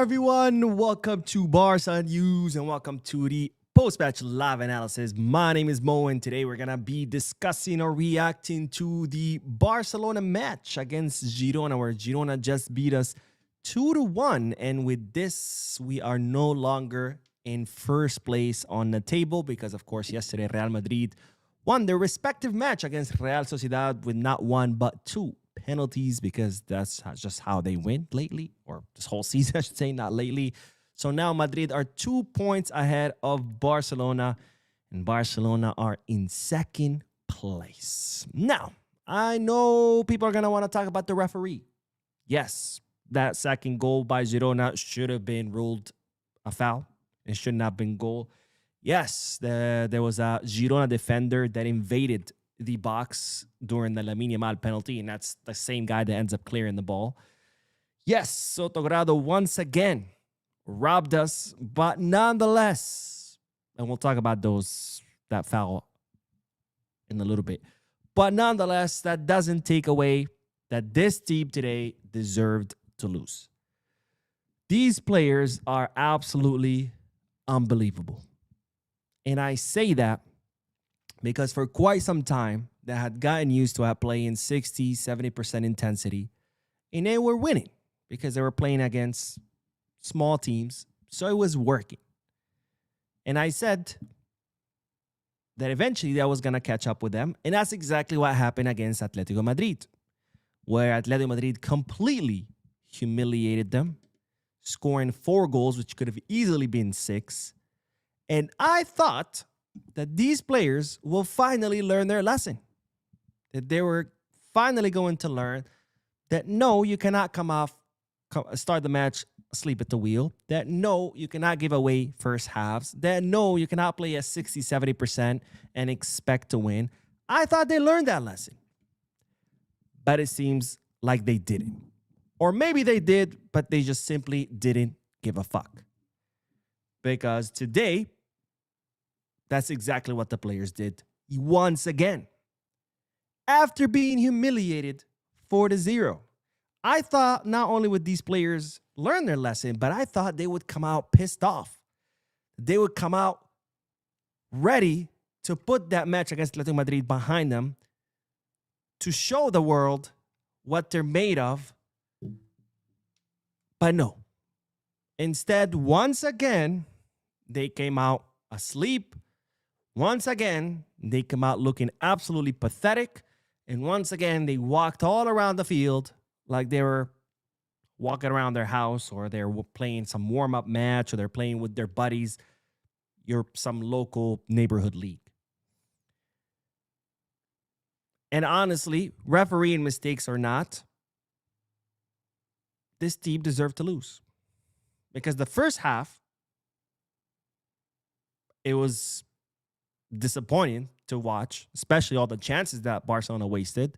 everyone? Welcome to Barca News and welcome to the post-match live analysis. My name is Mo and today we're going to be discussing or reacting to the Barcelona match against Girona, where Girona just beat us 2-1. And with this, we are no longer in first place on the table because, of course, yesterday Real Madrid won their respective match against Real Sociedad with not one but two penalties, because that's just how they win lately, or this whole season, I should say, not lately. So now Madrid are 2 points ahead of Barcelona, and Barcelona are in second place. Now, I know people are going to want to talk about the referee. Yes, that second goal by Girona should have been ruled a foul. It should not have been goal. Yes, there was a Girona defender that invaded the box during the Lamine Yamal penalty, and that's the same guy that ends up clearing the ball. Yes, Sotogrado once again robbed us, but nonetheless, and we'll talk about that foul in a little bit, but nonetheless, that doesn't take away that this team today deserved to lose. These players are absolutely unbelievable. And I say that because for quite some time, they had gotten used to playing 60, 70% intensity, and they were winning because they were playing against small teams, so it was working. And I said that eventually that was going to catch up with them, and that's exactly what happened against Atletico Madrid, where Atletico Madrid completely humiliated them, scoring 4 goals, which could have easily been 6. And I thought that these players will finally learn their lesson. That they were finally going to learn that no, you cannot start the match asleep at the wheel. That no, you cannot give away first halves. That no, you cannot play at 60, 70% and expect to win. I thought they learned that lesson. But it seems like they didn't. Or maybe they did, but they just simply didn't give a fuck. Because today, that's exactly what the players did once again. After being humiliated 4-0. I thought not only would these players learn their lesson, but I thought they would come out pissed off. They would come out ready to put that match against Atletico Madrid behind them, to show the world what they're made of. But no. Instead, once again, they came out asleep. Once again, they come out looking absolutely pathetic. And once again, they walked all around the field like they were walking around their house, or they're playing some warm-up match, or they're playing with their buddies, some local neighborhood league. And honestly, refereeing mistakes or not, this team deserved to lose. Because the first half, it was disappointing to watch, especially all the chances that Barcelona wasted.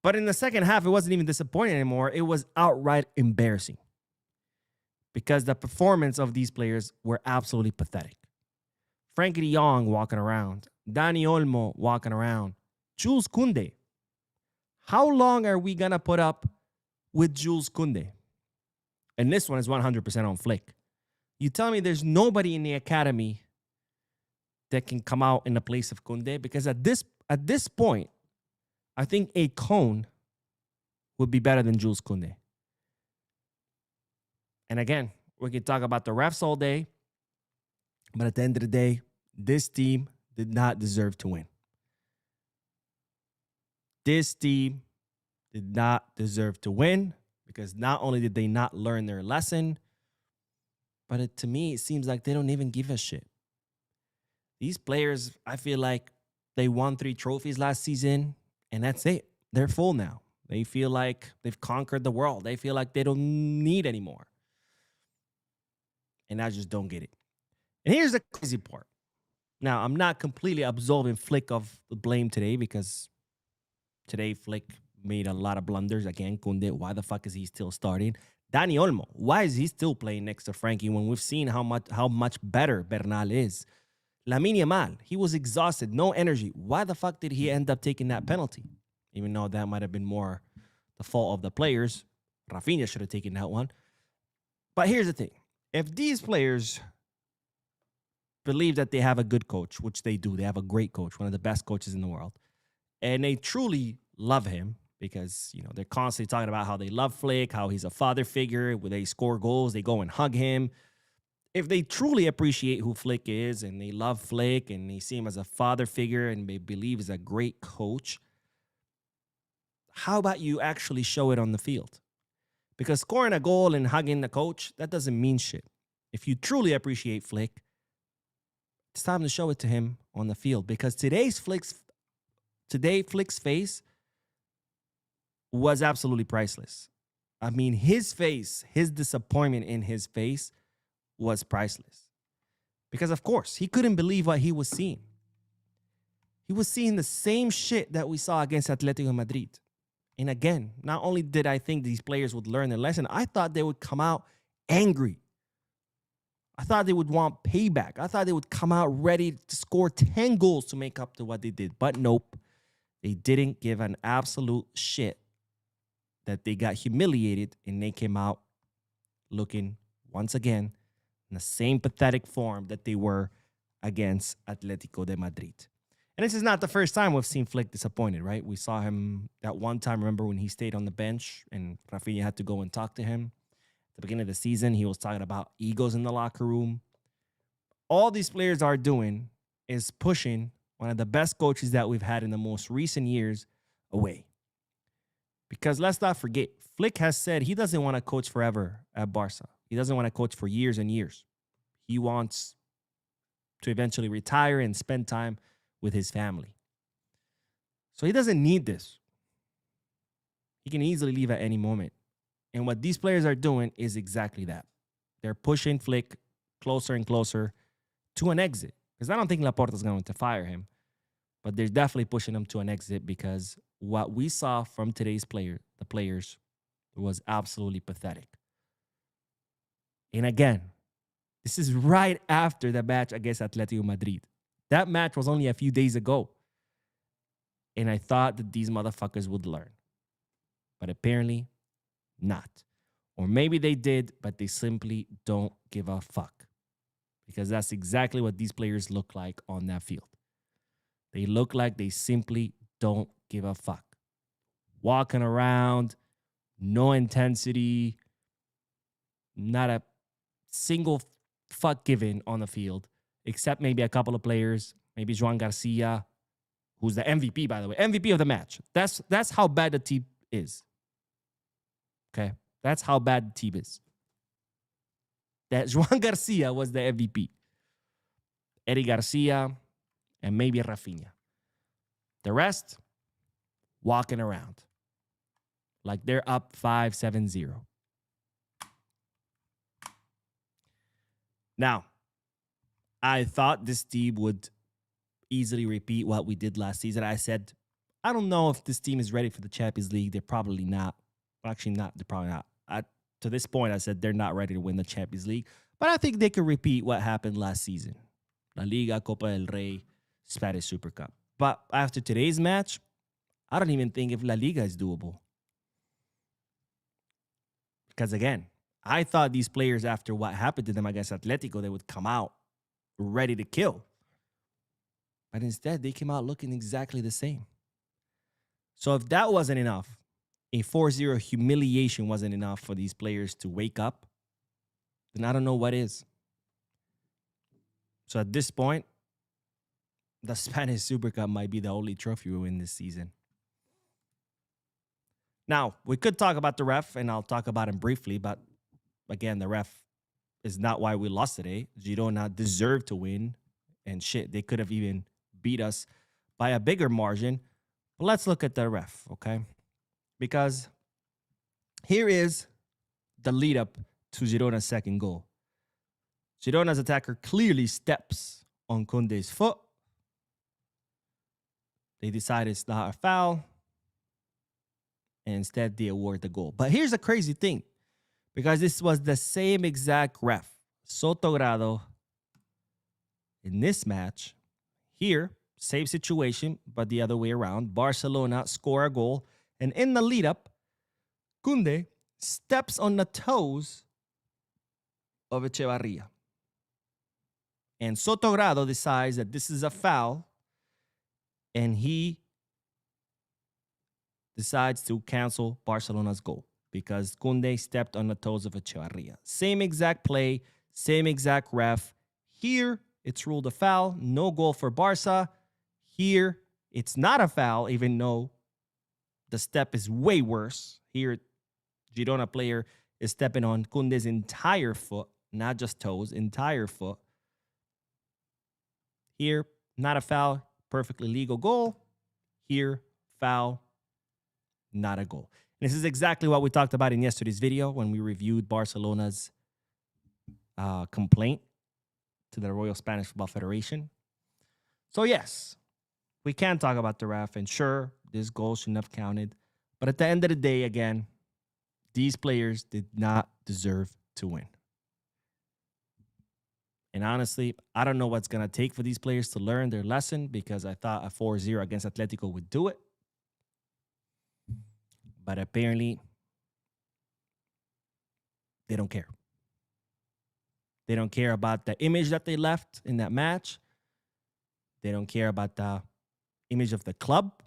But in the second half, it wasn't even disappointing anymore. It was outright embarrassing because the performance of these players were absolutely pathetic. Frankie de Jong walking around, Dani Olmo walking around, Jules Koundé. How long are we going to put up with Jules Koundé? And this one is 100% on Flick. You tell me there's nobody in the academy that can come out in the place of Koundé, because at this point, I think a Cone would be better than Jules Koundé. And again, we can talk about the refs all day, but at the end of the day, this team did not deserve to win. This team did not deserve to win because not only did they not learn their lesson, but to me, it seems like they don't even give a shit. These players, I feel like they won 3 trophies last season, and that's it. They're full now. They feel like they've conquered the world. They feel like they don't need anymore. And I just don't get it. And here's the crazy part. Now, I'm not completely absolving Flick of the blame today, because today Flick made a lot of blunders. Again, Koundé, why the fuck is he still starting? Dani Olmo, why is he still playing next to Frankie when we've seen how much better Bernal is? Lamine Yamal, he was exhausted, no energy. Why the fuck did he end up taking that penalty? Even though that might have been more the fault of the players. Rafinha should have taken that one. But here's the thing. If these players believe that they have a good coach, which they do, they have a great coach, one of the best coaches in the world, and they truly love him because, they're constantly talking about how they love Flick, how he's a father figure, when they score goals, they go and hug him. If they truly appreciate who Flick is and they love Flick and they see him as a father figure and they believe he's a great coach, how about you actually show it on the field? Because scoring a goal and hugging the coach, that doesn't mean shit. If you truly appreciate Flick, it's time to show it to him on the field. Because today Flick's face was absolutely priceless. I mean, his face, his disappointment in his face was priceless. Because, of course, he couldn't believe what he was seeing. He was seeing the same shit that we saw against Atletico Madrid. And again, not only did I think these players would learn their lesson, I thought they would come out angry. I thought they would want payback. I thought they would come out ready to score 10 goals to make up to what they did. But nope, they didn't give an absolute shit that they got humiliated, and they came out looking, once again, in the same pathetic form that they were against Atletico de Madrid. And this is not the first time we've seen Flick disappointed, right? We saw him that one time, remember, when he stayed on the bench and Rafinha had to go and talk to him. At the beginning of the season, he was talking about egos in the locker room. All these players are doing is pushing one of the best coaches that we've had in the most recent years away. Because let's not forget, Flick has said he doesn't want to coach forever at Barca. He doesn't want to coach for years and years. He wants to eventually retire and spend time with his family. So he doesn't need this. He can easily leave at any moment. And what these players are doing is exactly that. They're pushing Flick closer and closer to an exit. Because I don't think Laporta's going to fire him. But they're definitely pushing him to an exit because what we saw from today's the players, was absolutely pathetic. And again, this is right after the match against Atletico Madrid. That match was only a few days ago. And I thought that these motherfuckers would learn. But apparently not. Or maybe they did, but they simply don't give a fuck. Because that's exactly what these players look like on that field. They look like they simply don't give a fuck. Walking around, no intensity, not a single fuck given on the field, except maybe a couple of players, maybe Joan Garcia, who's the MVP, by the way, MVP of the match. That's how bad the team is. Okay? That's how bad the team is. That Joan Garcia was the MVP. Eddie Garcia, and maybe Rafinha. The rest, walking around like they're up 5-7-0. Now, I thought this team would easily repeat what we did last season. I said, I don't know if this team is ready for the Champions League. They're probably not. Well, actually, not. They're probably not. To this point, I said they're not ready to win the Champions League. But I think they could repeat what happened last season. La Liga, Copa del Rey, Spanish Super Cup. But after today's match, I don't even think if La Liga is doable. Because again, I thought these players, after what happened to them against Atletico, they would come out ready to kill. But instead, they came out looking exactly the same. So if that wasn't enough, a 4-0 humiliation wasn't enough for these players to wake up, then I don't know what is. So at this point, the Spanish Super Cup might be the only trophy we win this season. Now, we could talk about the ref, and I'll talk about him briefly, but again, the ref is not why we lost today. Girona deserved to win, and shit, they could have even beat us by a bigger margin. But let's look at the ref, okay? Because here is the lead up to Girona's second goal. Girona's attacker clearly steps on Koundé's foot. They decide it's not a foul. And instead, they award the goal. But here's the crazy thing. Because this was the same exact ref, Sotogrado, in this match. Here, same situation, but the other way around. Barcelona score a goal. And in the lead-up, Koundé steps on the toes of Echevarria. And Sotogrado decides that this is a foul, and he decides to cancel Barcelona's goal because Koundé stepped on the toes of Echevarria. Same exact play, same exact ref. Here, it's ruled a foul, no goal for Barca. Here, it's not a foul, even though the step is way worse. Here, Girona player is stepping on Koundé's entire foot, not just toes, entire foot. Here, not a foul, perfectly legal goal. Here, foul, not a goal. And this is exactly what we talked about in yesterday's video when we reviewed Barcelona's complaint to the Royal Spanish Football Federation. So yes, we can talk about the ref, and sure, this goal shouldn't have counted. But at the end of the day, again, these players did not deserve to win. And honestly, I don't know what's going to take for these players to learn their lesson, because I thought a 4-0 against Atletico would do it. But apparently, they don't care. They don't care about the image that they left in that match. They don't care about the image of the club.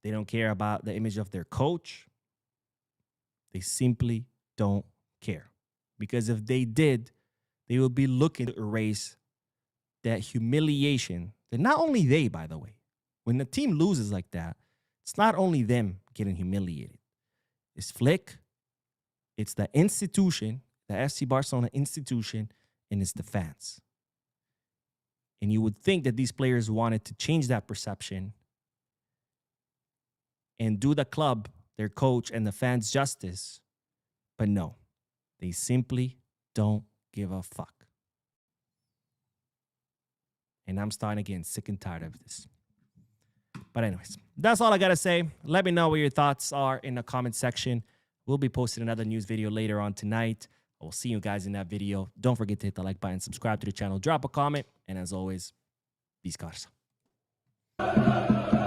They don't care about the image of their coach. They simply don't care. Because if they did, they would be looking to erase that humiliation. And not only they, by the way. When the team loses like that, it's not only them getting humiliated. It's Flick, it's the institution, the FC Barcelona institution, and it's the fans. And you would think that these players wanted to change that perception and do the club, their coach, and the fans justice. But no, they simply don't give a fuck. And I'm starting to get sick and tired of this. But anyways, that's all I got to say. Let me know what your thoughts are in the comment section. We'll be posting another news video later on tonight. I will see you guys in that video. Don't forget to hit the like button, subscribe to the channel, drop a comment, and as always, peace, Barca.